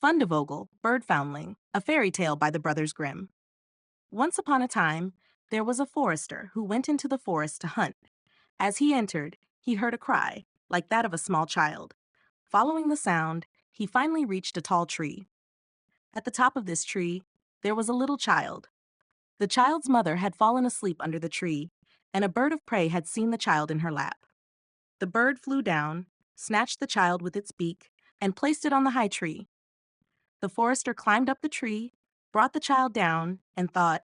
Fundevogel, Bird Foundling, a fairy tale by the Brothers Grimm. Once upon a time, there was a forester who went into the forest to hunt. As he entered, he heard a cry, like that of a small child. Following the sound, he finally reached a tall tree. At the top of this tree, there was a little child. The child's mother had fallen asleep under the tree, and a bird of prey had seen the child in her lap. The bird flew down, snatched the child with its beak, and placed it on the high tree. The forester climbed up the tree, brought the child down, and thought,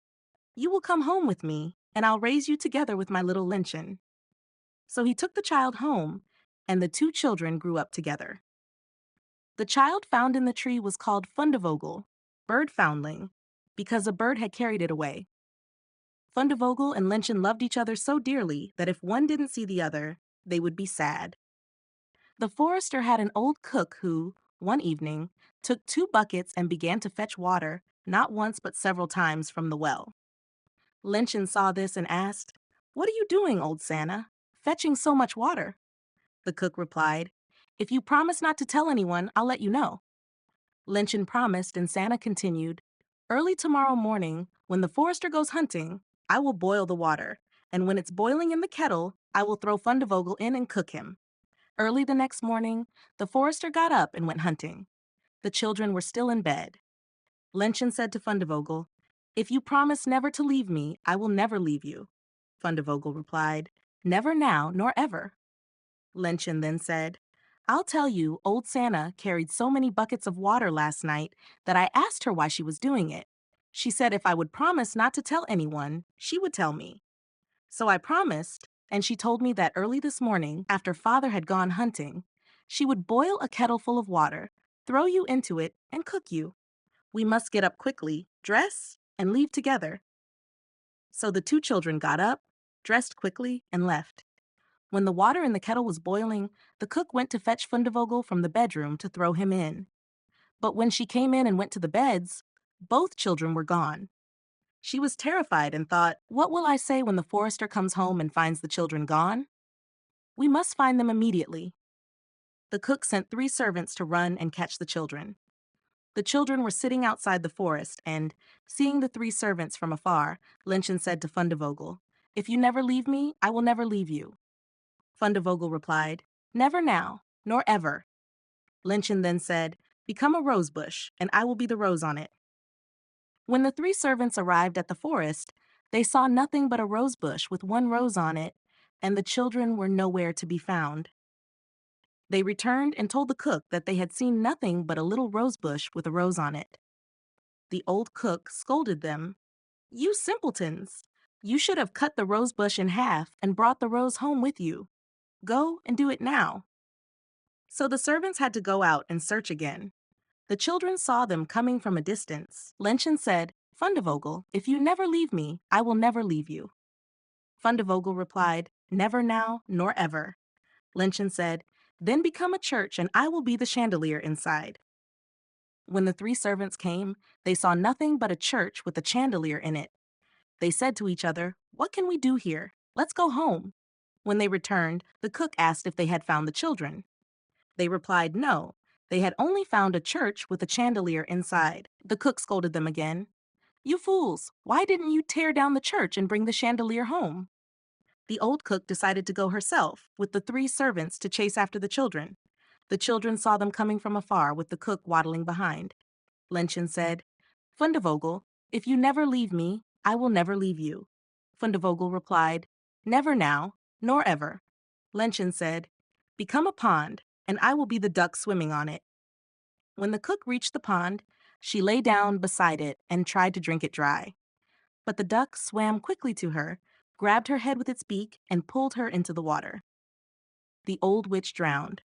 "You will come home with me, and I'll raise you together with my little Lynchen." So he took the child home, and the two children grew up together. The child found in the tree was called Fundevogel, bird foundling, because a bird had carried it away. Fundevogel and Lynchen loved each other so dearly that if one didn't see the other, they would be sad. The forester had an old cook who, one evening, took 2 buckets and began to fetch water, not once but several times from the well. Lynchen saw this and asked, "What are you doing, old Santa, fetching so much water?" The cook replied, "If you promise not to tell anyone, I'll let you know." Lynchen promised, and Santa continued, "Early tomorrow morning, when the forester goes hunting, I will boil the water, and when it's boiling in the kettle, I will throw Fundevogel in and cook him." Early the next morning, the forester got up and went hunting. The children were still in bed. Lynchen said to Fundevogel, "If you promise never to leave me, I will never leave you." Fundevogel replied, "Never now, nor ever." Lynchen then said, "I'll tell you, old Santa carried so many buckets of water last night that I asked her why she was doing it. She said if I would promise not to tell anyone, she would tell me. So I promised, and she told me that early this morning, after Father had gone hunting, she would boil a kettle full of water, throw you into it, and cook you. We must get up quickly, dress, and leave together." So the two children got up, dressed quickly, and left. When the water in the kettle was boiling, the cook went to fetch Fundevogel from the bedroom to throw him in. But when she came in and went to the beds, both children were gone. She was terrified and thought, "What will I say when the forester comes home and finds the children gone? We must find them immediately." The cook sent 3 servants to run and catch the children. The children were sitting outside the forest, and, seeing the 3 servants from afar, Lynchen said to Fundevogel, "If you never leave me, I will never leave you." Fundevogel replied, "Never now, nor ever." Lynchen then said, "Become a rose bush, and I will be the rose on it." When the 3 servants arrived at the forest, they saw nothing but a rose bush with 1 rose on it, and the children were nowhere to be found. They returned and told the cook that they had seen nothing but a little rose bush with a rose on it. The old cook scolded them, "You simpletons! You should have cut the rose bush in half and brought the rose home with you. Go and do it now." So the servants had to go out and search again. The children saw them coming from a distance. Lynchen said, "Fundevogel, if you never leave me, I will never leave you." Fundevogel replied, "Never now, nor ever." Lynchen said, "Then become a church, and I will be the chandelier inside." When the 3 servants came, they saw nothing but a church with a chandelier in it. They said to each other, "What can we do here? Let's go home." When they returned, the cook asked if they had found the children. They replied no, they had only found a church with a chandelier inside. The cook scolded them again. "You fools, why didn't you tear down the church and bring the chandelier home?" The old cook decided to go herself, with the 3 servants, to chase after the children. The children saw them coming from afar, with the cook waddling behind. Lynchen said, "Fundevogel, if you never leave me, I will never leave you." Fundevogel replied, "Never now, nor ever." Lynchen said, "Become a pond, and I will be the duck swimming on it." When the cook reached the pond, she lay down beside it and tried to drink it dry. But the duck swam quickly to her, grabbed her head with its beak, and pulled her into the water. The old witch drowned.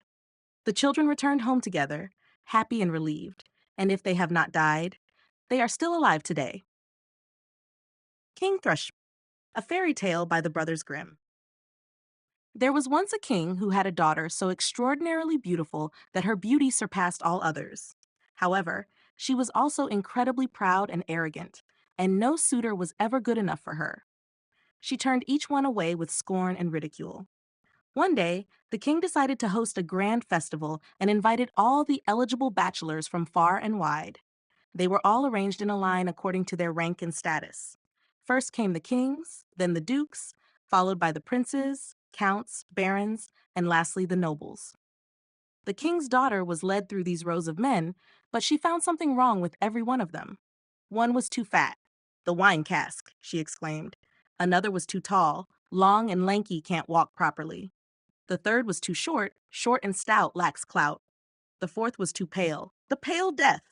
The children returned home together, happy and relieved, and if they have not died, they are still alive today. King Thrush, a fairy tale by the Brothers Grimm. There was once a king who had a daughter so extraordinarily beautiful that her beauty surpassed all others. However, she was also incredibly proud and arrogant, and no suitor was ever good enough for her. She turned each one away with scorn and ridicule. One day, the king decided to host a grand festival and invited all the eligible bachelors from far and wide. They were all arranged in a line according to their rank and status. First came the kings, then the dukes, followed by the princes, counts, barons, and lastly the nobles. The king's daughter was led through these rows of men, but she found something wrong with every one of them. One was too fat. "The wine cask," she exclaimed. Another was too tall. "Long and lanky can't walk properly." The third was too short. "Short and stout lacks clout." The fourth was too pale. "The pale death."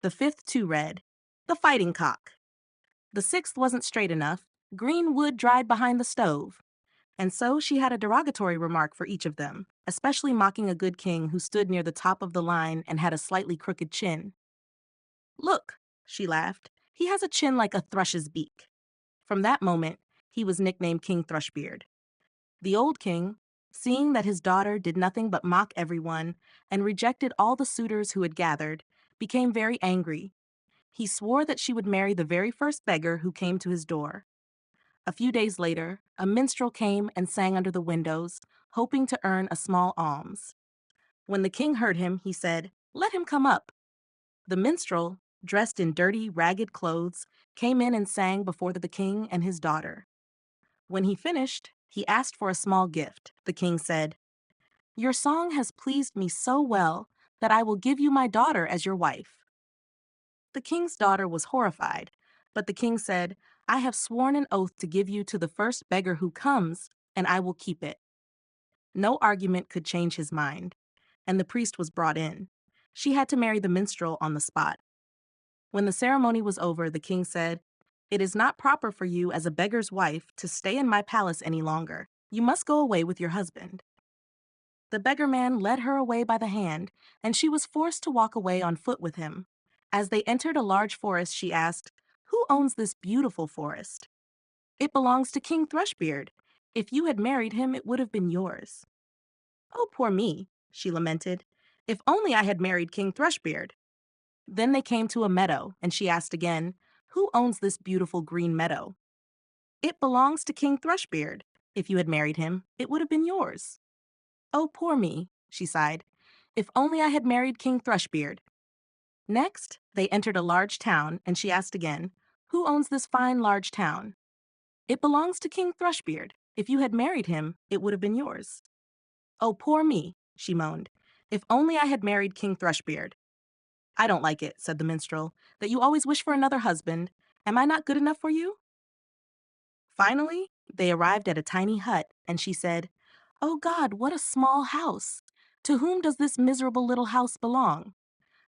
The fifth too red. "The fighting cock." The sixth wasn't straight enough. "Green wood dried behind the stove." And so she had a derogatory remark for each of them, especially mocking a good king who stood near the top of the line and had a slightly crooked chin. "Look," she laughed, "he has a chin like a thrush's beak." From that moment, he was nicknamed King Thrushbeard. The old king, seeing that his daughter did nothing but mock everyone and rejected all the suitors who had gathered, became very angry. He swore that she would marry the very first beggar who came to his door. A few days later, a minstrel came and sang under the windows, hoping to earn a small alms. When the king heard him, he said, "Let him come up." The minstrel, dressed in dirty, ragged clothes, came in and sang before the king and his daughter. When he finished, he asked for a small gift. The king said, "Your song has pleased me so well that I will give you my daughter as your wife." The king's daughter was horrified, but the king said, "I have sworn an oath to give you to the first beggar who comes, and I will keep it." No argument could change his mind, and the priest was brought in. She had to marry the minstrel on the spot. When the ceremony was over, the king said, "It is not proper for you as a beggar's wife to stay in my palace any longer. You must go away with your husband." The beggar man led her away by the hand, and she was forced to walk away on foot with him. As they entered a large forest, she asked, "Who owns this beautiful forest?" "It belongs to King Thrushbeard. If you had married him, it would have been yours." "Oh, poor me," she lamented. "If only I had married King Thrushbeard." Then they came to a meadow, and she asked again, "Who owns this beautiful green meadow?" "It belongs to King Thrushbeard. If you had married him, it would have been yours." "Oh, poor me," she sighed. "If only I had married King Thrushbeard." Next, they entered a large town, and she asked again, "Who owns this fine large town?" "It belongs to King Thrushbeard. If you had married him, it would have been yours." "Oh, poor me," she moaned. "If only I had married King Thrushbeard." "I don't like it," said the minstrel, "that you always wish for another husband. Am I not good enough for you?" Finally, they arrived at a tiny hut, and she said, "Oh God, what a small house! To whom does this miserable little house belong?"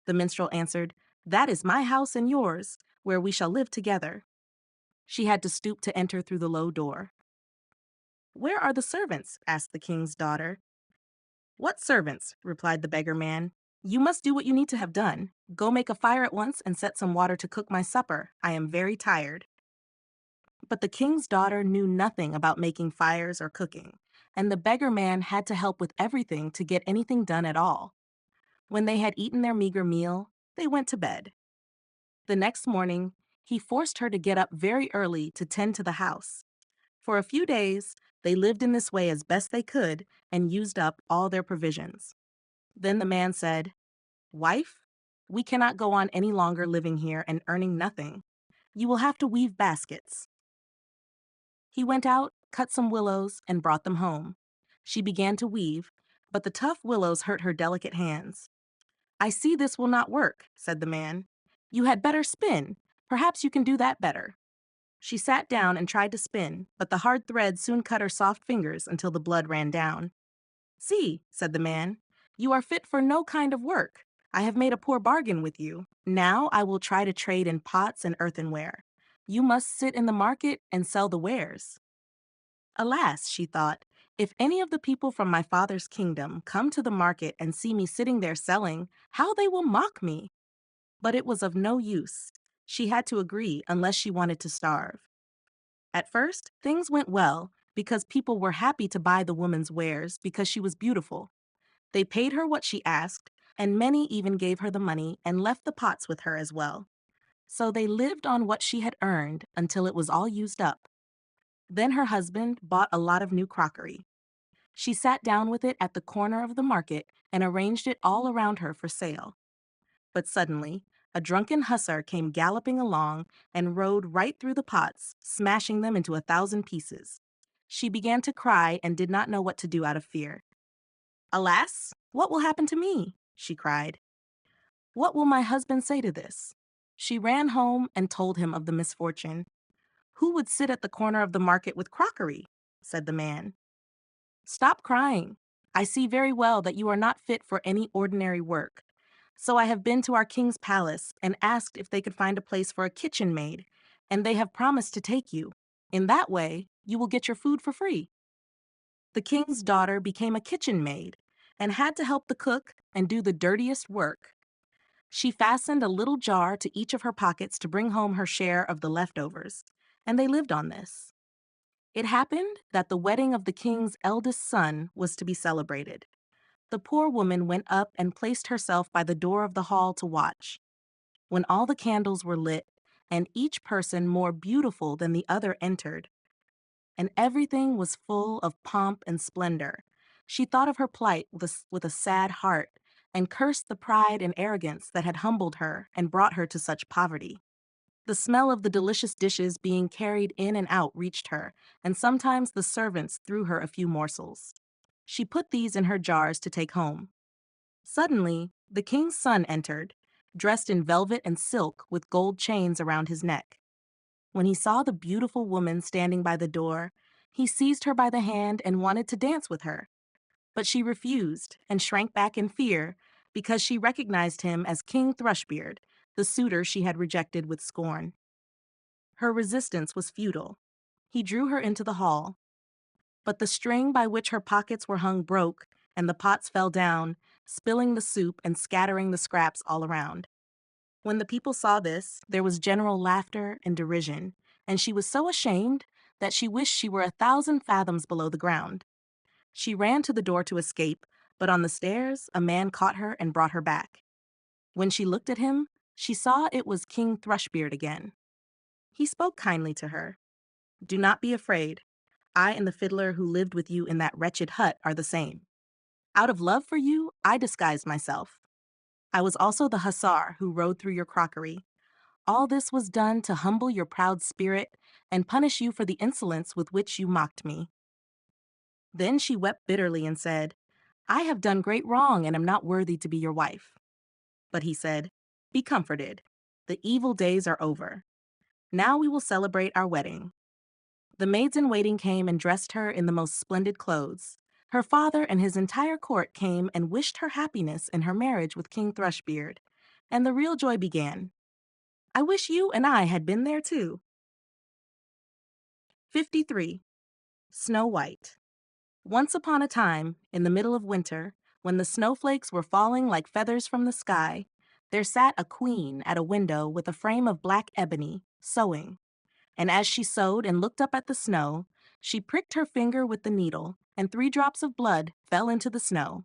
The minstrel answered, "That is my house and yours, where we shall live together." She had to stoop to enter through the low door. "Where are the servants?" asked the king's daughter. "What servants?" replied the beggar man. "You must do what you need to have done. Go make a fire at once and set some water to cook my supper. I am very tired." But the king's daughter knew nothing about making fires or cooking, and the beggar man had to help with everything to get anything done at all. When they had eaten their meager meal, they went to bed. The next morning, he forced her to get up very early to tend to the house. For a few days, they lived in this way as best they could and used up all their provisions. Then the man said, "Wife, we cannot go on any longer living here and earning nothing. You will have to weave baskets." He went out, cut some willows, and brought them home. She began to weave, but the tough willows hurt her delicate hands. "I see this will not work," said the man. "You had better spin. Perhaps you can do that better." She sat down and tried to spin, but the hard thread soon cut her soft fingers until the blood ran down. "See," said the man, "you are fit for no kind of work. I have made a poor bargain with you. Now I will try to trade in pots and earthenware. You must sit in the market and sell the wares." Alas, she thought, if any of the people from my father's kingdom come to the market and see me sitting there selling, how they will mock me. But it was of no use. She had to agree unless she wanted to starve. At first, things went well because people were happy to buy the woman's wares because she was beautiful. They paid her what she asked, and many even gave her the money and left the pots with her as well. So they lived on what she had earned until it was all used up. Then her husband bought a lot of new crockery. She sat down with it at the corner of the market and arranged it all around her for sale. But suddenly, a drunken hussar came galloping along and rode right through the pots, smashing them into 1,000 pieces. She began to cry and did not know what to do out of fear. "Alas, what will happen to me?" she cried. "What will my husband say to this?" She ran home and told him of the misfortune. "Who would sit at the corner of the market with crockery?" said the man. "Stop crying. I see very well that you are not fit for any ordinary work. So I have been to our king's palace and asked if they could find a place for a kitchen maid, and they have promised to take you. In that way, you will get your food for free." The king's daughter became a kitchen maid and had to help the cook and do the dirtiest work. She fastened a little jar to each of her pockets to bring home her share of the leftovers, and they lived on this. It happened that the wedding of the king's eldest son was to be celebrated. The poor woman went up and placed herself by the door of the hall to watch. When all the candles were lit, and each person more beautiful than the other entered, and everything was full of pomp and splendor, she thought of her plight with a sad heart, and cursed the pride and arrogance that had humbled her and brought her to such poverty. The smell of the delicious dishes being carried in and out reached her, and sometimes the servants threw her a few morsels. She put these in her jars to take home. Suddenly, the king's son entered, dressed in velvet and silk with gold chains around his neck. When he saw the beautiful woman standing by the door, he seized her by the hand and wanted to dance with her. But she refused and shrank back in fear because she recognized him as King Thrushbeard, the suitor she had rejected with scorn. Her resistance was futile. He drew her into the hall. But the string by which her pockets were hung broke, and the pots fell down, spilling the soup and scattering the scraps all around. When the people saw this, there was general laughter and derision, and she was so ashamed that she wished she were 1,000 fathoms below the ground. She ran to the door to escape, but on the stairs a man caught her and brought her back. When she looked at him, she saw it was King Thrushbeard again. He spoke kindly to her. "Do not be afraid. I and the fiddler who lived with you in that wretched hut are the same. Out of love for you, I disguised myself. I was also the hussar who rode through your crockery. All this was done to humble your proud spirit and punish you for the insolence with which you mocked me." Then she wept bitterly and said, "I have done great wrong and am not worthy to be your wife." But he said, "Be comforted. The evil days are over. Now we will celebrate our wedding." The maids-in-waiting came and dressed her in the most splendid clothes. Her father and his entire court came and wished her happiness in her marriage with King Thrushbeard, and the real joy began. I wish you and I had been there too. 53. Snow White. Once upon a time, in the middle of winter, when the snowflakes were falling like feathers from the sky, there sat a queen at a window with a frame of black ebony, sewing. And as she sewed and looked up at the snow, she pricked her finger with the needle, and 3 drops of blood fell into the snow.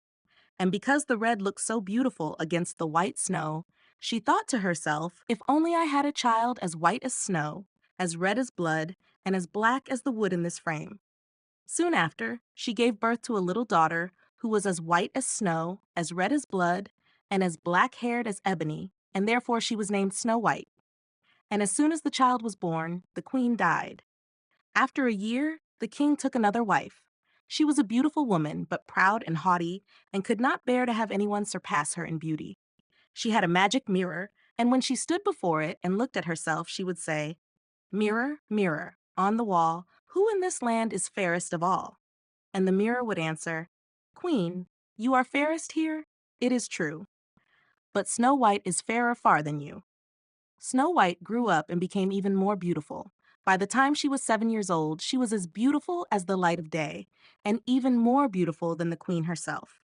And because the red looked so beautiful against the white snow, she thought to herself, "If only I had a child as white as snow, as red as blood, and as black as the wood in this frame." Soon after, she gave birth to a little daughter who was as white as snow, as red as blood, and as black-haired as ebony, and therefore she was named Snow White. And as soon as the child was born, the queen died. After a year, the king took another wife. She was a beautiful woman, but proud and haughty, and could not bear to have anyone surpass her in beauty. She had a magic mirror, and when she stood before it and looked at herself, she would say, "Mirror, mirror, on the wall, who in this land is fairest of all?" And the mirror would answer, "Queen, you are fairest here? It is true. But Snow White is fairer far than you." Snow White grew up and became even more beautiful. By the time she was 7 years old, she was as beautiful as the light of day, and even more beautiful than the queen herself.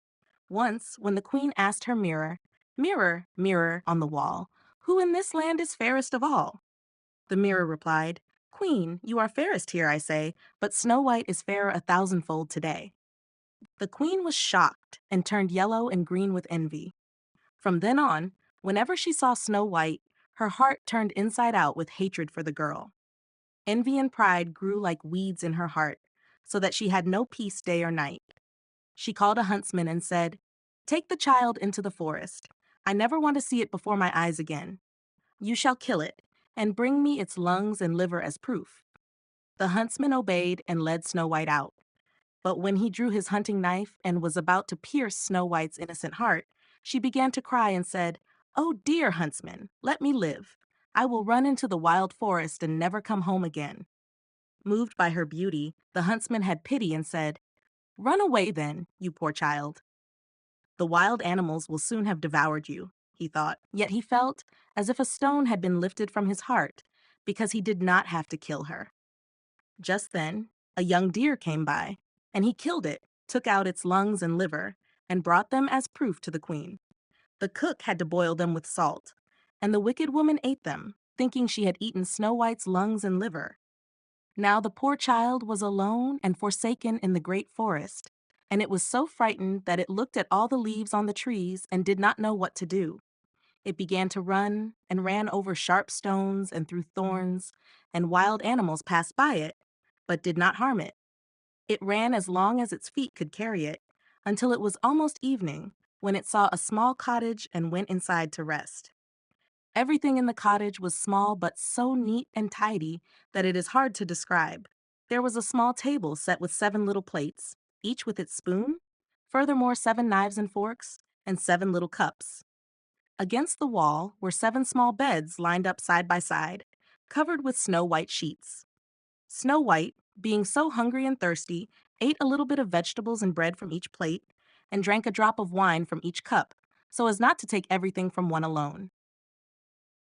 Once, when the queen asked her mirror, "Mirror, mirror on the wall, who in this land is fairest of all?" the mirror replied, "Queen, you are fairest here, I say, but Snow White is fairer 1,000-fold today." The queen was shocked and turned yellow and green with envy. From then on, whenever she saw Snow White, her heart turned inside out with hatred for the girl. Envy and pride grew like weeds in her heart, so that she had no peace day or night. She called a huntsman and said, "Take the child into the forest. I never want to see it before my eyes again. You shall kill it, and bring me its lungs and liver as proof." The huntsman obeyed and led Snow White out. But when he drew his hunting knife and was about to pierce Snow White's innocent heart, she began to cry and said, "Oh, dear huntsman, let me live. I will run into the wild forest and never come home again." Moved by her beauty, the huntsman had pity and said, "Run away then, you poor child. The wild animals will soon have devoured you," he thought. Yet he felt as if a stone had been lifted from his heart because he did not have to kill her. Just then, a young deer came by, and he killed it, took out its lungs and liver, and brought them as proof to the queen. The cook had to boil them with salt, and the wicked woman ate them, thinking she had eaten Snow White's lungs and liver. Now the poor child was alone and forsaken in the great forest, and it was so frightened that it looked at all the leaves on the trees and did not know what to do. It began to run and ran over sharp stones and through thorns, and wild animals passed by it, but did not harm it. It ran as long as its feet could carry it, until it was almost evening, when it saw a small cottage and went inside to rest. Everything in the cottage was small but so neat and tidy that it is hard to describe. There was a small table set with 7 little plates, each with its spoon, furthermore 7 knives and forks, and 7 little cups. Against the wall were 7 small beds lined up side by side, covered with snow white sheets. Snow White, being so hungry and thirsty, ate a little bit of vegetables and bread from each plate, and drank a drop of wine from each cup, so as not to take everything from one alone.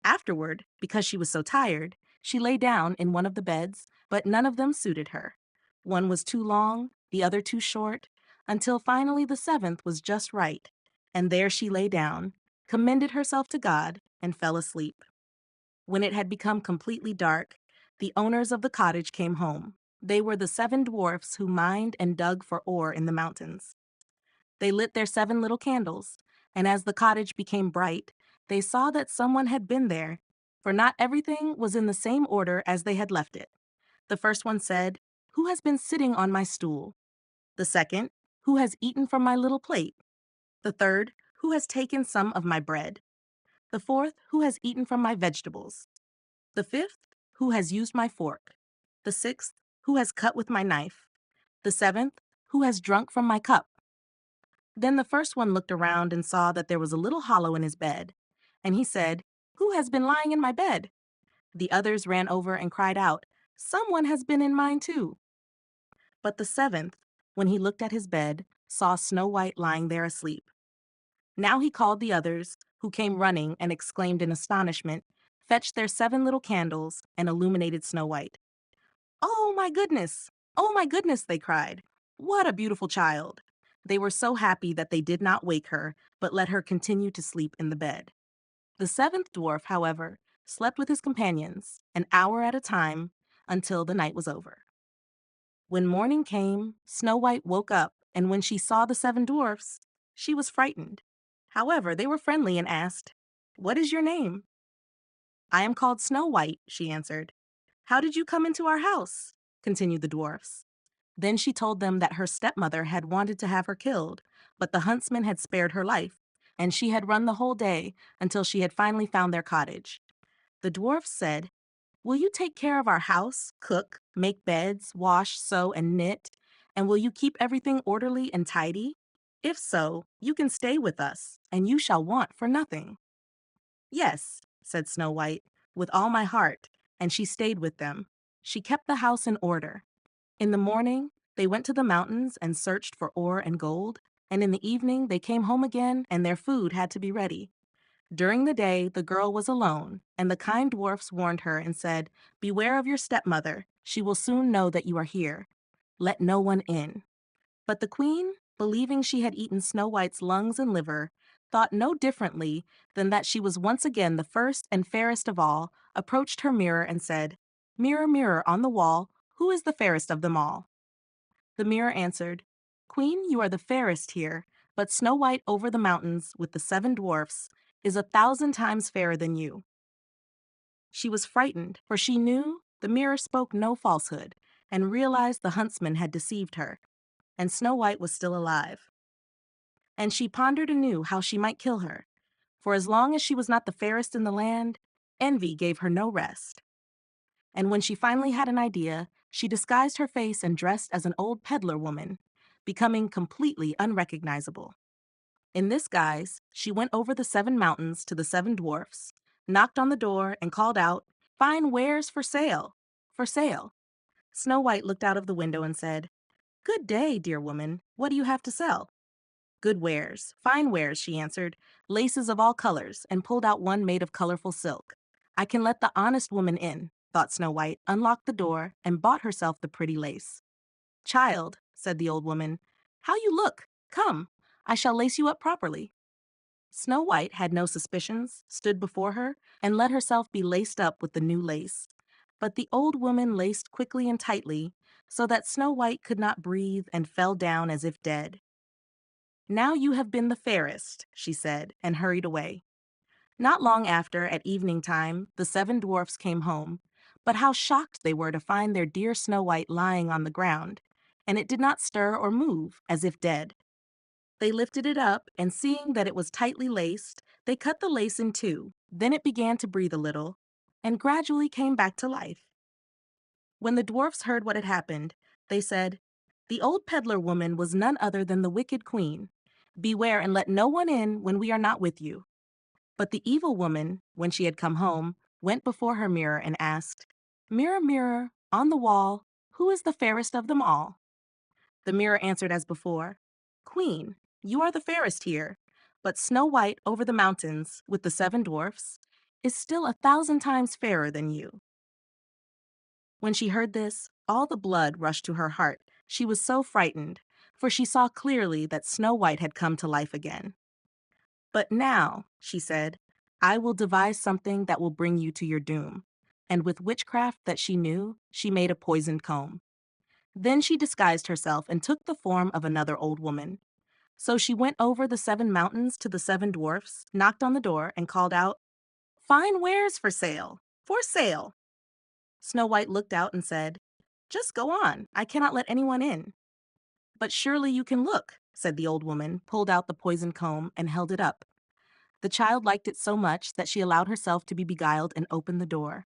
Afterward, because she was so tired, she lay down in one of the beds, but none of them suited her. One was too long, the other too short, until finally the 7th was just right, and there she lay down, commended herself to God, and fell asleep. When it had become completely dark, the owners of the cottage came home. They were the 7 dwarfs who mined and dug for ore in the mountains. They lit their 7 little candles, and as the cottage became bright, they saw that someone had been there, for not everything was in the same order as they had left it. The first one said, "Who has been sitting on my stool?" The second, "Who has eaten from my little plate?" The third, "Who has taken some of my bread?" The fourth, "Who has eaten from my vegetables?" The fifth, "Who has used my fork?" The sixth, "Who has cut with my knife?" The seventh, "Who has drunk from my cup?" Then the first one looked around and saw that there was a little hollow in his bed, and he said, "Who has been lying in my bed?" The others ran over and cried out, "Someone has been in mine too." But the 7th, when he looked at his bed, saw Snow White lying there asleep. Now he called the others, who came running and exclaimed in astonishment, fetched their 7 little candles, and illuminated Snow White. "Oh, my goodness! Oh, my goodness!" they cried. "What a beautiful child!" They were so happy that they did not wake her, but let her continue to sleep in the bed. The 7th dwarf, however, slept with his companions, an hour at a time, until the night was over. When morning came, Snow White woke up, and when she saw the 7 dwarfs, she was frightened. However, they were friendly and asked, "What is your name?" "I am called Snow White," she answered. "How did you come into our house?" continued the dwarfs. Then she told them that her stepmother had wanted to have her killed, but the huntsman had spared her life, and she had run the whole day until she had finally found their cottage. The dwarfs said, "Will you take care of our house, cook, make beds, wash, sew, and knit? And will you keep everything orderly and tidy? If so, you can stay with us, and you shall want for nothing." "Yes," said Snow White, "with all my heart," and she stayed with them. She kept the house in order. In the morning, they went to the mountains and searched for ore and gold, and in the evening they came home again and their food had to be ready. During the day, the girl was alone, and the kind dwarfs warned her and said, "Beware of your stepmother. She will soon know that you are here. Let no one in." But the queen, believing she had eaten Snow White's lungs and liver, thought no differently than that she was once again the first and fairest of all, approached her mirror and said, "Mirror, mirror on the wall, who is the fairest of them all?" The mirror answered, "Queen, you are the fairest here, but Snow White over the mountains with the 7 dwarfs is 1,000 times fairer than you." She was frightened, for she knew the mirror spoke no falsehood, and realized the huntsman had deceived her. and Snow White was still alive. And she pondered anew how she might kill her, for as long as she was not the fairest in the land, envy gave her no rest. And when she finally had an idea, she disguised her face and dressed as an old peddler woman, becoming completely unrecognizable. In this guise, she went over the 7 mountains to the 7 dwarfs, knocked on the door, and called out, "Fine wares for sale! For sale!" Snow White looked out of the window and said, "Good day, dear woman. What do you have to sell?" "Good wares, fine wares," she answered, "laces of all colors," and pulled out one made of colorful silk. "I can let the honest woman in," thought Snow White, unlocked the door, and bought herself the pretty lace. "Child," said the old woman, "how you look! Come, I shall lace you up properly." Snow White had no suspicions, stood before her, and let herself be laced up with the new lace. But the old woman laced quickly and tightly, so that Snow White could not breathe and fell down as if dead. "Now you have been the fairest," she said, and hurried away. Not long after, at evening time, the 7 dwarfs came home, but how shocked they were to find their dear Snow White lying on the ground, and it did not stir or move, as if dead. They lifted it up, and seeing that it was tightly laced, they cut the lace in two. Then it began to breathe a little, and gradually came back to life. When the dwarfs heard what had happened, they said, "The old peddler woman was none other than the wicked queen. Beware and let no one in when we are not with you." But the evil woman, when she had come home, went before her mirror and asked, "Mirror, mirror, on the wall, who is the fairest of them all?" The mirror answered as before, "Queen, you are the fairest here, but Snow White over the mountains, with the 7 dwarfs, is still 1,000 times fairer than you." When she heard this, all the blood rushed to her heart. She was so frightened, for she saw clearly that Snow White had come to life again. "But now," she said, "I will devise something that will bring you to your doom." And with witchcraft that she knew, she made a poisoned comb. Then she disguised herself and took the form of another old woman. So she went over the 7 mountains to the 7 dwarfs, knocked on the door, and called out, "Fine wares for sale! For sale!" Snow White looked out and said, "Just go on. I cannot let anyone in." "But surely you can look," said the old woman, pulled out the poisoned comb, and held it up. The child liked it so much that she allowed herself to be beguiled and opened the door.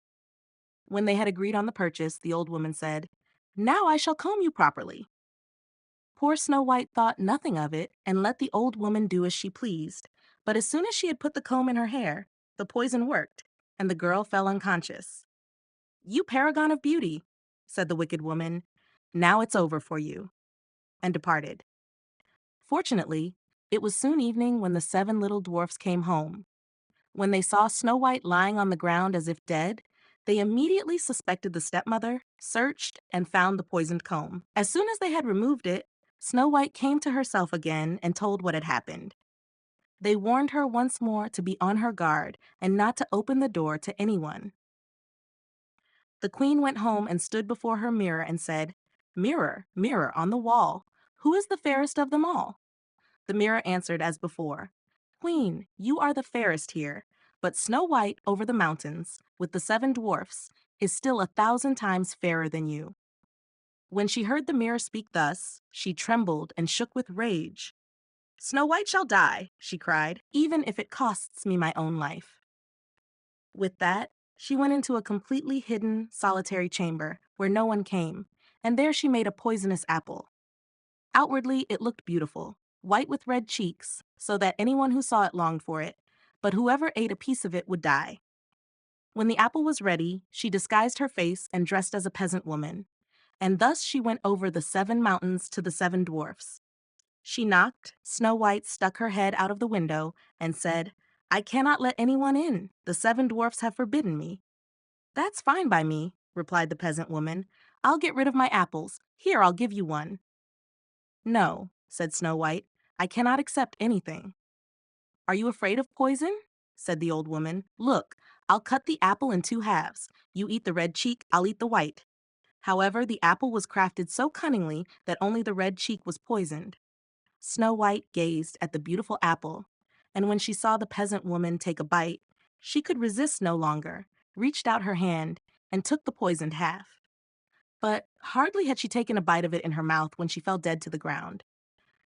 When they had agreed on the purchase, the old woman said, "Now I shall comb you properly." Poor Snow White thought nothing of it and let the old woman do as she pleased. But as soon as she had put the comb in her hair, the poison worked, and the girl fell unconscious. "You paragon of beauty," said the wicked woman, "now it's over for you," and departed. Fortunately, it was soon evening when the 7 little dwarfs came home. When they saw Snow White lying on the ground as if dead, they immediately suspected the stepmother, searched, and found the poisoned comb. As soon as they had removed it, Snow White came to herself again and told what had happened. They warned her once more to be on her guard and not to open the door to anyone. The queen went home and stood before her mirror and said, "Mirror, mirror on the wall, who is the fairest of them all?" The mirror answered as before, "Queen, you are the fairest here, but Snow White over the mountains, with the 7 dwarfs, is still 1,000 times fairer than you." When she heard the mirror speak thus, she trembled and shook with rage. "Snow White shall die," she cried, "even if it costs me my own life." With that, she went into a completely hidden, solitary chamber where no one came, and there she made a poisonous apple. Outwardly, it looked beautiful, white with red cheeks, so that anyone who saw it longed for it, but whoever ate a piece of it would die. When the apple was ready, she disguised her face and dressed as a peasant woman, and thus she went over the 7 mountains to the 7 dwarfs. She knocked, Snow White stuck her head out of the window, and said, "I cannot let anyone in. The 7 dwarfs have forbidden me." "That's fine by me," replied the peasant woman. "I'll get rid of my apples. Here, I'll give you one." "No," said Snow White, "I cannot accept anything." "Are you afraid of poison?" said the old woman. "Look, I'll cut the apple in 2 halves. You eat the red cheek, I'll eat the white." However, the apple was crafted so cunningly that only the red cheek was poisoned. Snow White gazed at the beautiful apple, and when she saw the peasant woman take a bite, she could resist no longer, reached out her hand, and took the poisoned half. But hardly had she taken a bite of it in her mouth when she fell dead to the ground.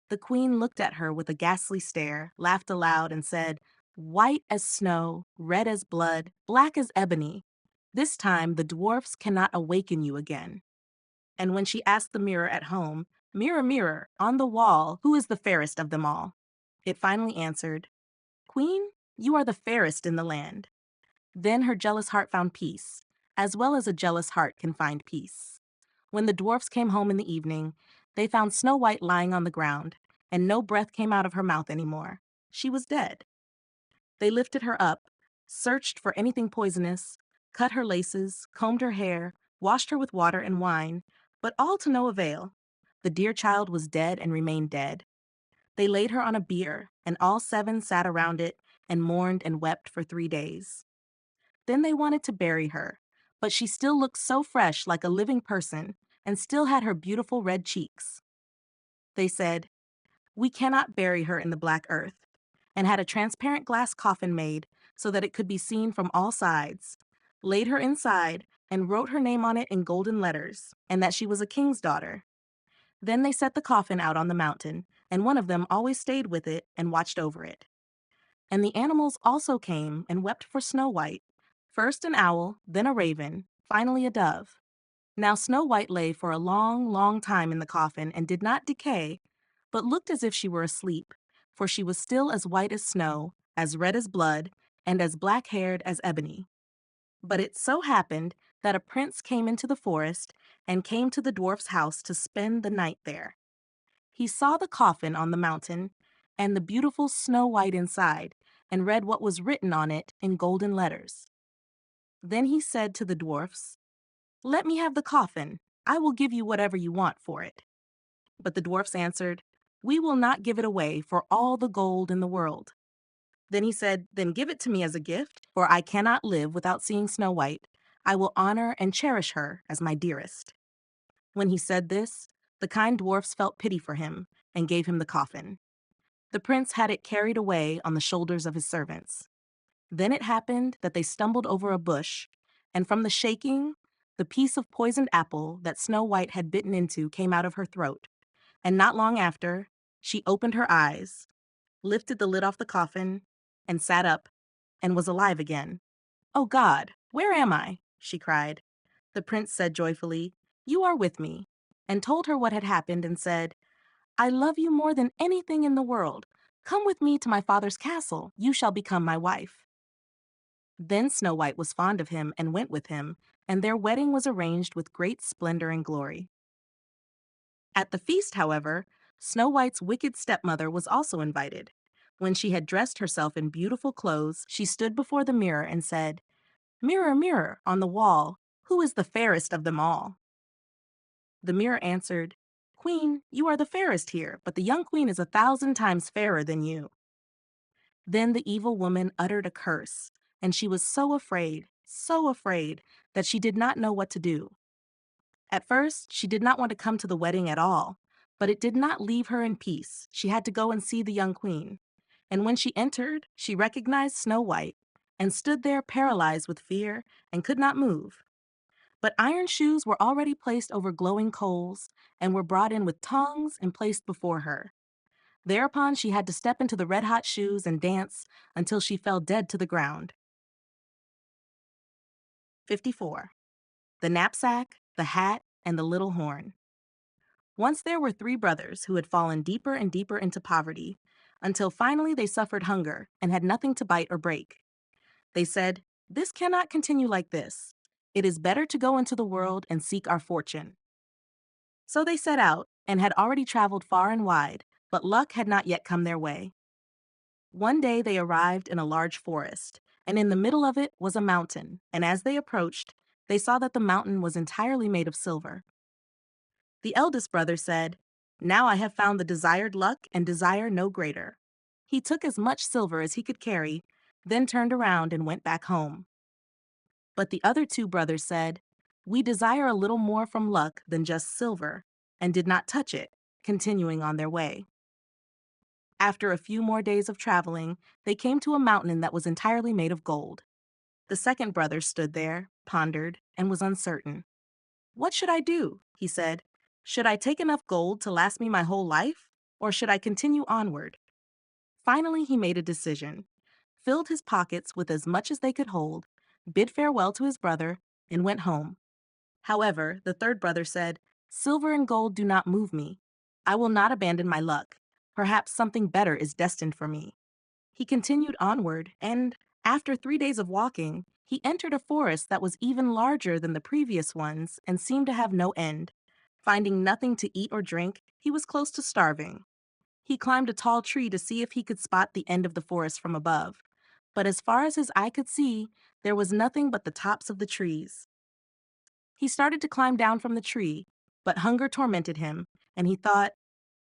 The queen looked at her with a ghastly stare, laughed aloud, and said, "White as snow, red as blood, black as ebony. This time the dwarfs cannot awaken you again." And when she asked the mirror at home, "Mirror, mirror, on the wall, who is the fairest of them all?" it finally answered, "Queen, you are the fairest in the land." Then her jealous heart found peace, as well as a jealous heart can find peace. When the dwarfs came home in the evening, they found Snow White lying on the ground, and no breath came out of her mouth anymore. She was dead. They lifted her up, searched for anything poisonous, cut her laces, combed her hair, washed her with water and wine, but all to no avail. The dear child was dead and remained dead. They laid her on a bier, and all seven sat around it and mourned and wept for 3 days. Then they wanted to bury her, but she still looked so fresh like a living person and still had her beautiful red cheeks. They said, "We cannot bury her in the black earth," and had a transparent glass coffin made so that it could be seen from all sides, laid her inside, and wrote her name on it in golden letters, and that she was a king's daughter. Then they set the coffin out on the mountain, and one of them always stayed with it and watched over it. And the animals also came and wept for Snow White, first an owl, then a raven, finally a dove. Now Snow White lay for a long, long time in the coffin and did not decay, but looked as if she were asleep, for she was still as white as snow, as red as blood, and as black-haired as ebony. But it so happened that a prince came into the forest and came to the dwarf's house to spend the night there. He saw the coffin on the mountain and the beautiful Snow White inside, and read what was written on it in golden letters. Then he said to the dwarfs, "Let me have the coffin. I will give you whatever you want for it." But the dwarfs answered, "We will not give it away for all the gold in the world." Then he said, "Then give it to me as a gift, for I cannot live without seeing Snow White. I will honor and cherish her as my dearest." When he said this, the kind dwarfs felt pity for him and gave him the coffin. The prince had it carried away on the shoulders of his servants. Then it happened that they stumbled over a bush, and from the shaking, the piece of poisoned apple that Snow White had bitten into came out of her throat, and not long after, she opened her eyes, lifted the lid off the coffin, and sat up, and was alive again. "Oh God, where am I?" she cried. The prince said joyfully, "You are with me," and told her what had happened and said, "I love you more than anything in the world. Come with me to my father's castle. You shall become my wife." Then Snow White was fond of him and went with him, and their wedding was arranged with great splendor and glory. At the feast, however, Snow White's wicked stepmother was also invited. When she had dressed herself in beautiful clothes, she stood before the mirror and said, "Mirror, mirror, on the wall, who is the fairest of them all?" The mirror answered, "Queen, you are the fairest here, but the young queen is 1,000 times fairer than you." Then the evil woman uttered a curse, and she was so afraid, that she did not know what to do. At first, she did not want to come to the wedding at all, but it did not leave her in peace. She had to go and see the young queen. And when she entered, she recognized Snow White and stood there paralyzed with fear and could not move. But iron shoes were already placed over glowing coals and were brought in with tongues and placed before her. Thereupon she had to step into the red-hot shoes and dance until she fell dead to the ground. 54. The knapsack, the hat, and the little horn. Once there were 3 brothers who had fallen deeper and deeper into poverty, until finally they suffered hunger and had nothing to bite or break. They said, "This cannot continue like this. It is better to go into the world and seek our fortune." So they set out and had already traveled far and wide, but luck had not yet come their way. One day they arrived in a large forest, and in the middle of it was a mountain, and as they approached, they saw that the mountain was entirely made of silver. The eldest brother said, "Now I have found the desired luck and desire no greater." He took as much silver as he could carry, then turned around and went back home. But the other 2 brothers said, "We desire a little more from luck than just silver," and did not touch it, continuing on their way. After a few more days of traveling, they came to a mountain that was entirely made of gold. The second brother stood there, pondered, and was uncertain. "What should I do?" he said. "Should I take enough gold to last me my whole life? Or should I continue onward?" Finally, he made a decision, filled his pockets with as much as they could hold, bid farewell to his brother, and went home. However, the third brother said, "Silver and gold do not move me. I will not abandon my luck. Perhaps something better is destined for me." He continued onward, and, after 3 days of walking, he entered a forest that was even larger than the previous ones and seemed to have no end. Finding nothing to eat or drink, he was close to starving. He climbed a tall tree to see if he could spot the end of the forest from above. But as far as his eye could see, there was nothing but the tops of the trees. He started to climb down from the tree, but hunger tormented him, and he thought,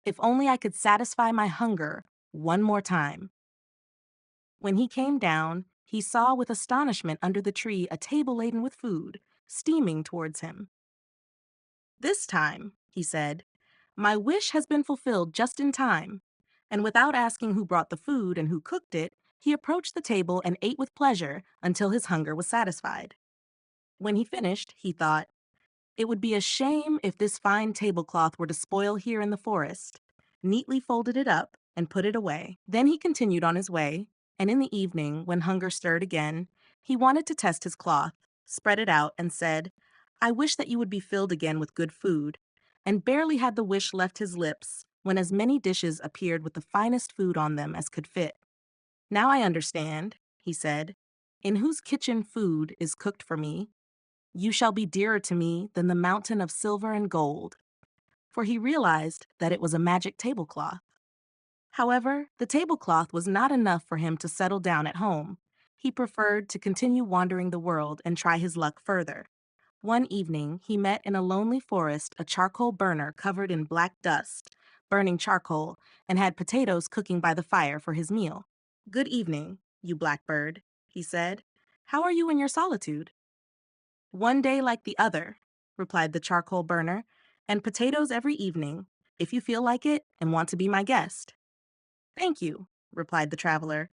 if only I could satisfy my hunger one more time. When he came down, he saw with astonishment under the tree a table laden with food, steaming towards him. "This time," he said, "my wish has been fulfilled just in time." And without asking who brought the food and who cooked it, he approached the table and ate with pleasure until his hunger was satisfied. When he finished, he thought, it would be a shame if this fine tablecloth were to spoil here in the forest. Neatly folded it up and put it away. Then he continued on his way, and in the evening, when hunger stirred again, he wanted to test his cloth, spread it out, and said, "I wish that you would be filled again with good food." And barely had the wish left his lips when as many dishes appeared with the finest food on them as could fit. "Now I understand," he said, "in whose kitchen food is cooked for me. You shall be dearer to me than the mountain of silver and gold." For he realized that it was a magic tablecloth. However, the tablecloth was not enough for him to settle down at home. He preferred to continue wandering the world and try his luck further. One evening, he met in a lonely forest a charcoal burner covered in black dust, burning charcoal, and had potatoes cooking by the fire for his meal. "Good evening, you blackbird," he said. "How are you in your solitude?" "One day like the other," replied the charcoal burner, "and potatoes every evening, if you feel like it and want to be my guest." "Thank you," replied the traveler.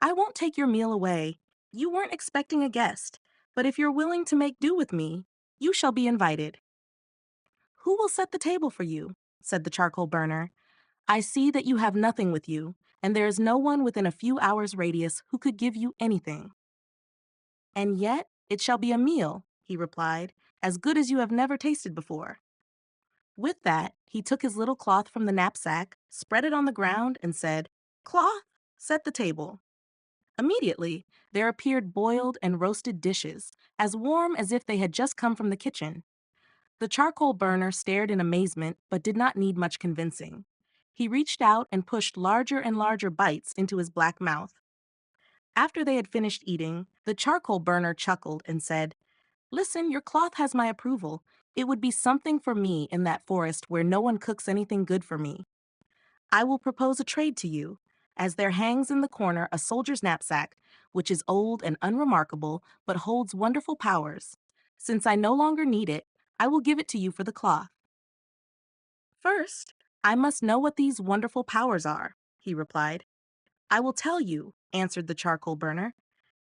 "I won't take your meal away. You weren't expecting a guest, but if you're willing to make do with me, you shall be invited." "Who will set the table for you?" said the charcoal burner. "I see that you have nothing with you, and there is no one within a few hours' radius who could give you anything." "And yet it shall be a meal," he replied, "as good as you have never tasted before." With that, he took his little cloth from the knapsack, spread it on the ground, and said, "Cloth, set the table." Immediately, there appeared boiled and roasted dishes, as warm as if they had just come from the kitchen. The charcoal burner stared in amazement, but did not need much convincing. He reached out and pushed larger and larger bites into his black mouth. After they had finished eating, the charcoal burner chuckled and said, "Listen, your cloth has my approval. It would be something for me in that forest where no one cooks anything good for me. I will propose a trade to you, as there hangs in the corner a soldier's knapsack, which is old and unremarkable, but holds wonderful powers. Since I no longer need it, I will give it to you for the cloth." "First, I must know what these wonderful powers are," he replied. "I will tell you," answered the charcoal burner.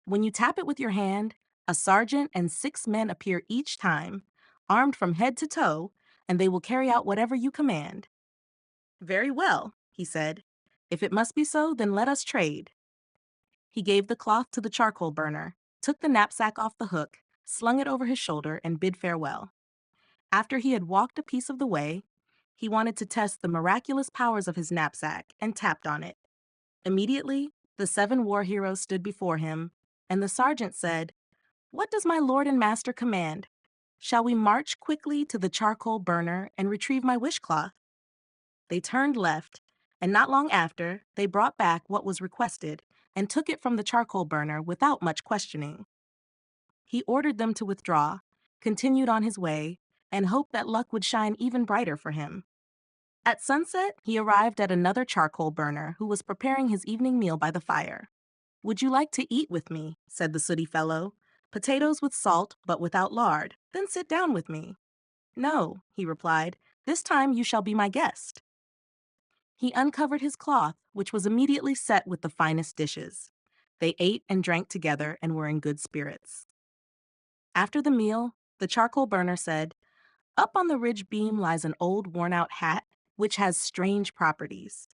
"When you tap it with your hand, a sergeant and 6 men appear each time, armed from head to toe, and they will carry out whatever you command." "Very well," he said. "If it must be so, then let us trade." He gave the cloth to the charcoal burner, took the knapsack off the hook, slung it over his shoulder, and bid farewell. After he had walked a piece of the way, he wanted to test the miraculous powers of his knapsack and tapped on it. Immediately, the 7 war heroes stood before him, and the sergeant said, "What does my lord and master command? Shall we march quickly to the charcoal burner and retrieve my wishcloth?" They turned left, and not long after, they brought back what was requested and took it from the charcoal burner without much questioning. He ordered them to withdraw, continued on his way, and hoped that luck would shine even brighter for him. At sunset, he arrived at another charcoal burner who was preparing his evening meal by the fire. "Would you like to eat with me?" said the sooty fellow. "Potatoes with salt, but without lard. Then sit down with me." "No," he replied. "This time you shall be my guest." He uncovered his cloth, which was immediately set with the finest dishes. They ate and drank together and were in good spirits. After the meal, the charcoal burner said, Up on the ridge beam lies an old worn-out hat, which has strange properties.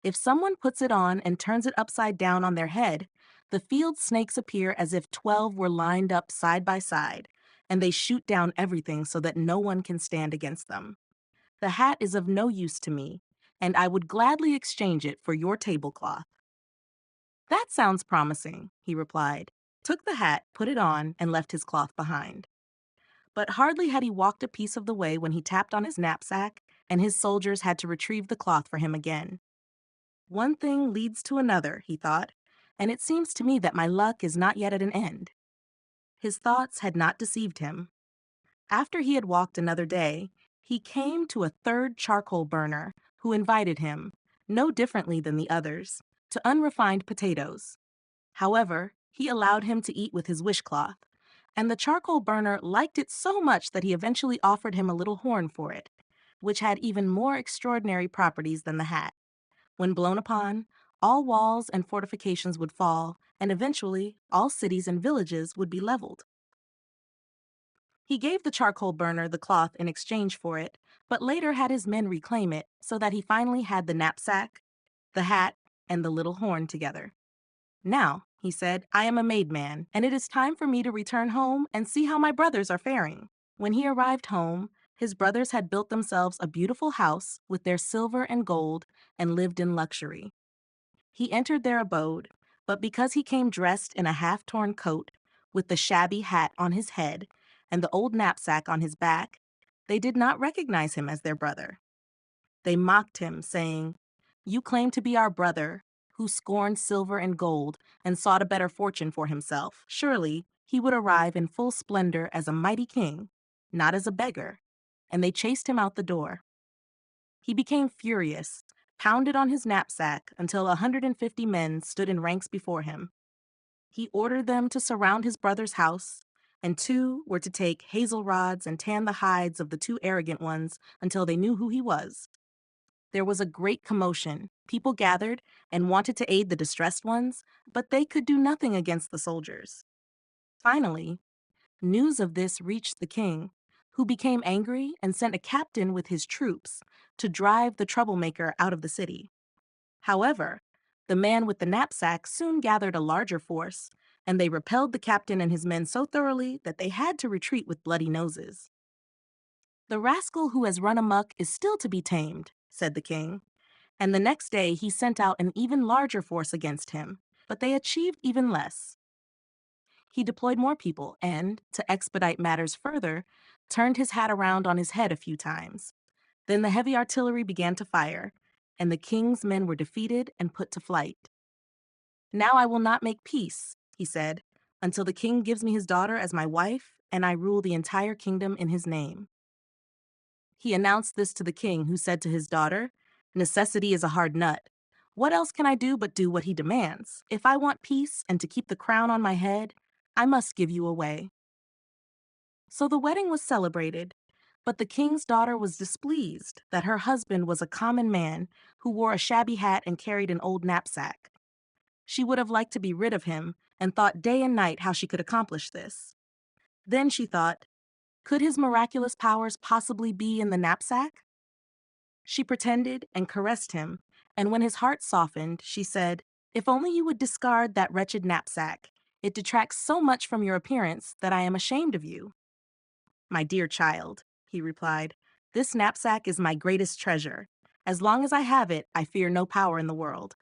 If someone puts it on and turns it upside down on their head, the field snakes appear as if 12 were lined up side by side, and they shoot down everything so that no one can stand against them. The hat is of no use to me, and I would gladly exchange it for your tablecloth. That sounds promising, he replied, took the hat, put it on, and left his cloth behind. But hardly had he walked a piece of the way when he tapped on his knapsack, and his soldiers had to retrieve the cloth for him again. One thing leads to another, he thought, and it seems to me that my luck is not yet at an end. His thoughts had not deceived him. After he had walked another day, he came to a third charcoal burner who invited him, no differently than the others, to unrefined potatoes. However, he allowed him to eat with his wishcloth, and the charcoal burner liked it so much that he eventually offered him a little horn for it, which had even more extraordinary properties than the hat. When blown upon, all walls and fortifications would fall, and eventually all cities and villages would be leveled. He gave the charcoal burner the cloth in exchange for it, but later had his men reclaim it so that he finally had the knapsack, the hat, and the little horn together. Now, he said, I am a made man, and it is time for me to return home and see how my brothers are faring. When he arrived home, his brothers had built themselves a beautiful house with their silver and gold and lived in luxury. He entered their abode, but because he came dressed in a half-torn coat, with the shabby hat on his head and the old knapsack on his back, they did not recognize him as their brother. They mocked him, saying, You claim to be our brother, who scorned silver and gold and sought a better fortune for himself. Surely he would arrive in full splendor as a mighty king, not as a beggar. And they chased him out the door. He became furious, pounded on his knapsack until 150 men stood in ranks before him. He ordered them to surround his brother's house, and 2 were to take hazel rods and tan the hides of the 2 arrogant ones until they knew who he was. There was a great commotion. People gathered and wanted to aid the distressed ones, but they could do nothing against the soldiers. Finally, news of this reached the king, who became angry and sent a captain with his troops to drive the troublemaker out of the city. However, the man with the knapsack soon gathered a larger force, and they repelled the captain and his men so thoroughly that they had to retreat with bloody noses. The rascal who has run amok is still to be tamed, said the king, and the next day he sent out an even larger force against him, but they achieved even less. He deployed more people and, to expedite matters further, turned his hat around on his head a few times. Then the heavy artillery began to fire, and the king's men were defeated and put to flight. Now I will not make peace, he said, until the king gives me his daughter as my wife, and I rule the entire kingdom in his name. He announced this to the king, who said to his daughter, Necessity is a hard nut. What else can I do but do what he demands? If I want peace and to keep the crown on my head, I must give you away. So the wedding was celebrated, but the king's daughter was displeased that her husband was a common man who wore a shabby hat and carried an old knapsack. She would have liked to be rid of him and thought day and night how she could accomplish this. Then she thought, could his miraculous powers possibly be in the knapsack? She pretended and caressed him, and when his heart softened, she said, If only you would discard that wretched knapsack. It detracts so much from your appearance that I am ashamed of you. My dear child, he replied, this knapsack is my greatest treasure. As long as I have it, I fear no power in the world.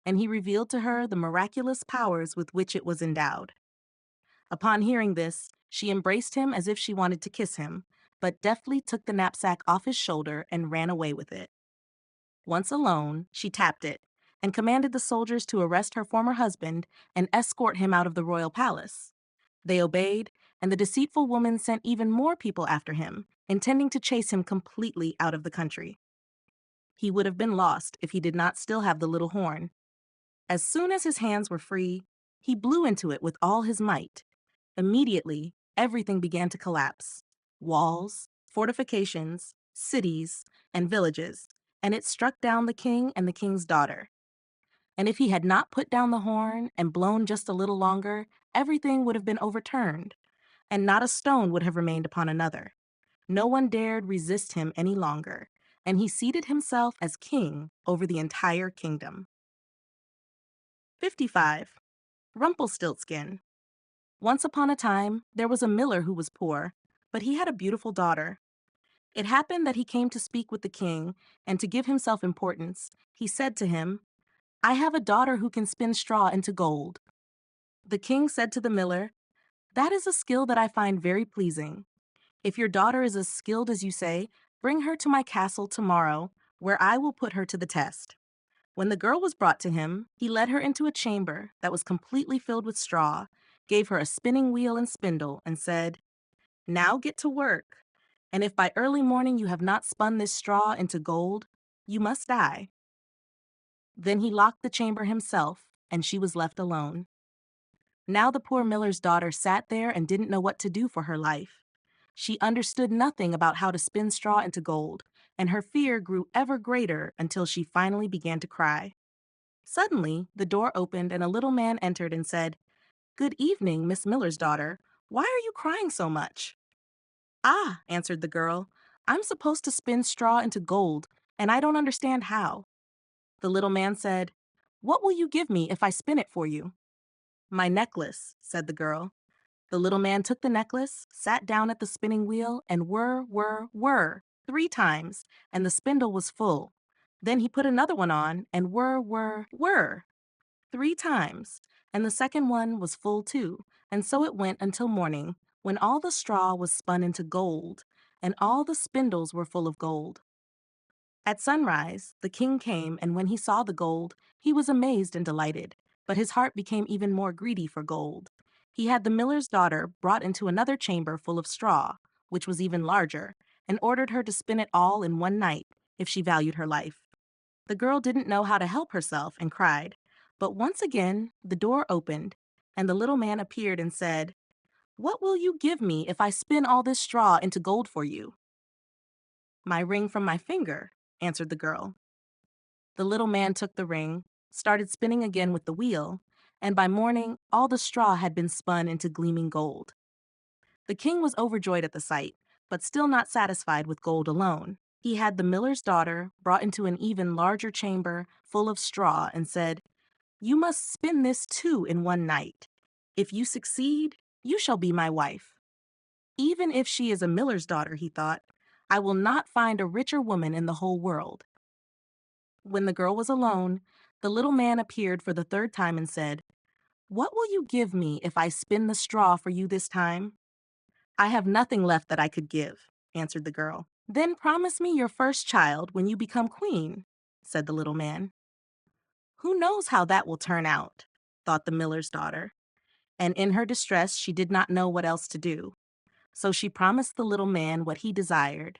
And he revealed to her the miraculous powers with which it was endowed. Upon hearing this, she embraced him as if she wanted to kiss him, but deftly took the knapsack off his shoulder and ran away with it. Once alone, she tapped it and commanded the soldiers to arrest her former husband and escort him out of the royal palace. They obeyed, and the deceitful woman sent even more people after him, intending to chase him completely out of the country. He would have been lost if he did not still have the little horn. As soon as his hands were free, he blew into it with all his might. Immediately, everything began to collapse. Walls, fortifications, cities, and villages, and it struck down the king and the king's daughter. And if he had not put down the horn and blown just a little longer, everything would have been overturned, and not a stone would have remained upon another. No one dared resist him any longer, and he seated himself as king over the entire kingdom. 55. Rumpelstiltskin. Once upon a time, there was a miller who was poor, but he had a beautiful daughter. It happened that he came to speak with the king, and to give himself importance, he said to him, "I have a daughter who can spin straw into gold." The king said to the miller, "That is a skill that I find very pleasing. If your daughter is as skilled as you say, bring her to my castle tomorrow, where I will put her to the test." When the girl was brought to him, he led her into a chamber that was completely filled with straw, gave her a spinning wheel and spindle, and said, "Now get to work. And if by early morning you have not spun this straw into gold, you must die." Then he locked the chamber himself, and she was left alone. Now the poor miller's daughter sat there and didn't know what to do for her life. She understood nothing about how to spin straw into gold, and her fear grew ever greater until she finally began to cry. Suddenly, the door opened and a little man entered and said, "Good evening, Miss Miller's daughter. Why are you crying so much?" "Ah," answered the girl, "I'm supposed to spin straw into gold, and I don't understand how." The little man said, "What will you give me if I spin it for you?" "My necklace," said the girl. The little man took the necklace, sat down at the spinning wheel, and whir, whir, whir, 3 times, and the spindle was full. Then he put another one on, and whir, whir, whir, 3 times, and the second one was full too, and so it went until morning, when all the straw was spun into gold, and all the spindles were full of gold. At sunrise, the king came, and when he saw the gold, he was amazed and delighted, but his heart became even more greedy for gold. He had the miller's daughter brought into another chamber full of straw, which was even larger, and ordered her to spin it all in one night, if she valued her life. The girl didn't know how to help herself and cried, but once again the door opened, and the little man appeared and said, "What will you give me if I spin all this straw into gold for you?" "My ring from my finger," answered the girl. The little man took the ring, started spinning again with the wheel, and by morning all the straw had been spun into gleaming gold. The king was overjoyed at the sight, but still not satisfied with gold alone. He had the miller's daughter brought into an even larger chamber full of straw and said, "You must spin this too in one night. If you succeed, you shall be my wife." Even if she is a miller's daughter, he thought, I will not find a richer woman in the whole world. When the girl was alone, the little man appeared for the third time and said, "What will you give me if I spin the straw for you this time?" "I have nothing left that I could give," answered the girl. "Then promise me your first child when you become queen," said the little man. "Who knows how that will turn out?" thought the miller's daughter, and in her distress she did not know what else to do. So she promised the little man what he desired,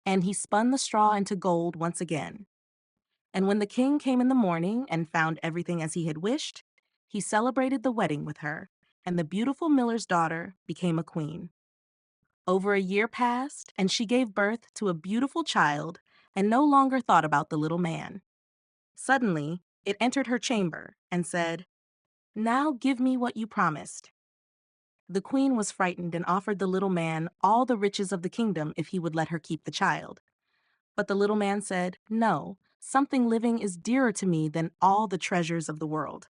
and he spun the straw into gold once again. And when the king came in the morning and found everything as he had wished, he celebrated the wedding with her, and the beautiful miller's daughter became a queen. Over a year passed, and she gave birth to a beautiful child and no longer thought about the little man. Suddenly, it entered her chamber and said, "Now give me what you promised." The queen was frightened and offered the little man all the riches of the kingdom if he would let her keep the child. But the little man said, "No, something living is dearer to me than all the treasures of the world."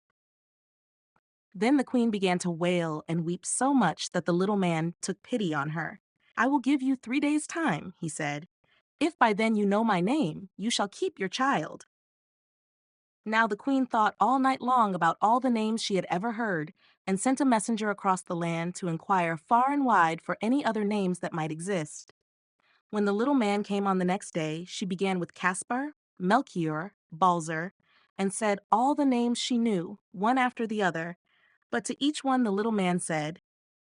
Then the queen began to wail and weep so much that the little man took pity on her. "I will give you 3 days' time," he said. "If by then you know my name, you shall keep your child." Now the queen thought all night long about all the names she had ever heard, and sent a messenger across the land to inquire far and wide for any other names that might exist. When the little man came on the next day, she began with Caspar, Melchior, Balzer, and said all the names she knew, one after the other, but to each one the little man said,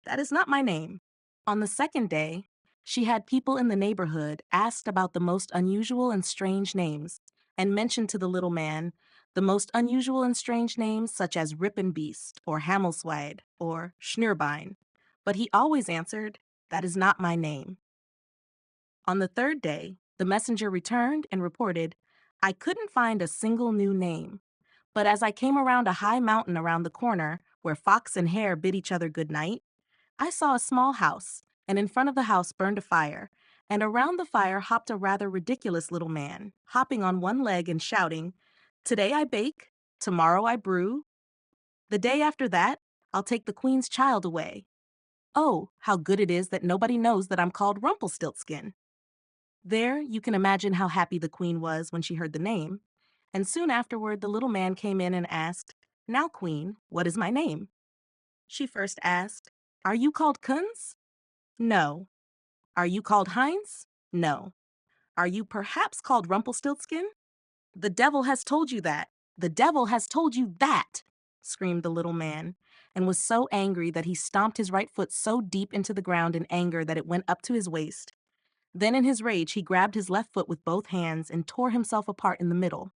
"That is not my name." On the second day, she had people in the neighborhood asked about the most unusual and strange names, and mentioned to the little man the most unusual and strange names such as Rippenbeest, or Hamelswide, or Schnurbein. But he always answered, "That is not my name." On the third day, the messenger returned and reported, "I couldn't find a single new name. But as I came around a high mountain around the corner, where Fox and Hare bid each other good night, I saw a small house, and in front of the house burned a fire, and around the fire hopped a rather ridiculous little man, hopping on one leg and shouting, "Today I bake, tomorrow I brew. The day after that, I'll take the queen's child away. Oh, how good it is that nobody knows that I'm called Rumpelstiltskin." There, you can imagine how happy the queen was when she heard the name. And soon afterward, the little man came in and asked, "Now, queen, what is my name?" She first asked, "Are you called Kunz?" "No." "Are you called Heinz?" "No." "Are you perhaps called Rumpelstiltskin?" "The devil has told you that! The devil has told you that!" screamed the little man, and was so angry that he stomped his right foot so deep into the ground in anger that it went up to his waist. Then in his rage he grabbed his left foot with both hands and tore himself apart in the middle.